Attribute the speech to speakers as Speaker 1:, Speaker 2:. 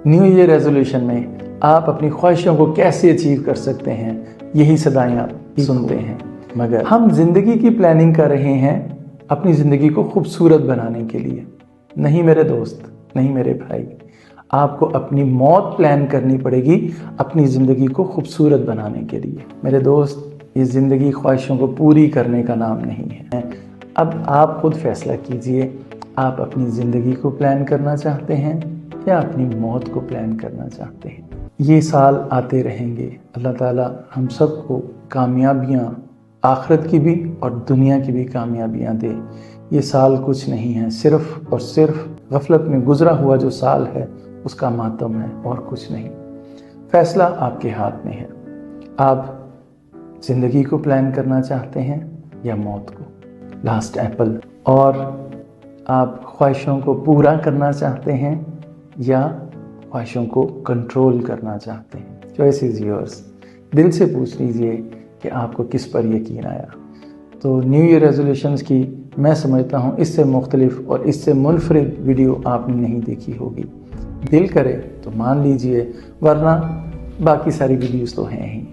Speaker 1: New year resolution में आप अपनी ख्वाहिशों को कैसे अचीव कर सकते हैं, यही सदाएं आप सुनते हैं। मगर हम जिंदगी की प्लानिंग कर रहे हैं अपनी ज़िंदगी को खूबसूरत बनाने के लिए। नहीं मेरे दोस्त, नहीं मेरे भाई, आपको अपनी मौत प्लान करनी पड़ेगी अपनी ज़िंदगी को खूबसूरत बनाने के लिए। मेरे दोस्त, ये ज़िंदगी ख्वाहिशों को पूरी करने का नाम नहीं है। अब आप खुद फैसला कीजिए, आप अपनी ज़िंदगी को प्लान करना चाहते हैं या अपनी मौत को प्लान करना चाहते हैं। ये साल आते रहेंगे। अल्लाह ताला हम सबको कामयाबियाँ आखिरत की भी और दुनिया की भी कामयाबियाँ दे। ये साल कुछ नहीं है, सिर्फ़ और सिर्फ गफलत में गुज़रा हुआ जो साल है उसका मातम है और कुछ नहीं। फ़ैसला आपके हाथ में है। आप ज़िंदगी को प्लान करना चाहते हैं या मौत को। Last Apple. और आप ख्वाहिशों को पूरा करना चाहते हैं या ख्वाहिशों को कंट्रोल करना चाहते हैं। Choice is yours. दिल से पूछ लीजिए कि आपको किस पर यकीन आया। तो न्यू ईयर रेजोल्यूशंस की मैं समझता हूँ इससे मुख्तलिफ और इससे मुनफरिद वीडियो आपने नहीं देखी होगी। दिल करे तो मान लीजिए, वरना बाकी सारी वीडियोस तो हैं ही।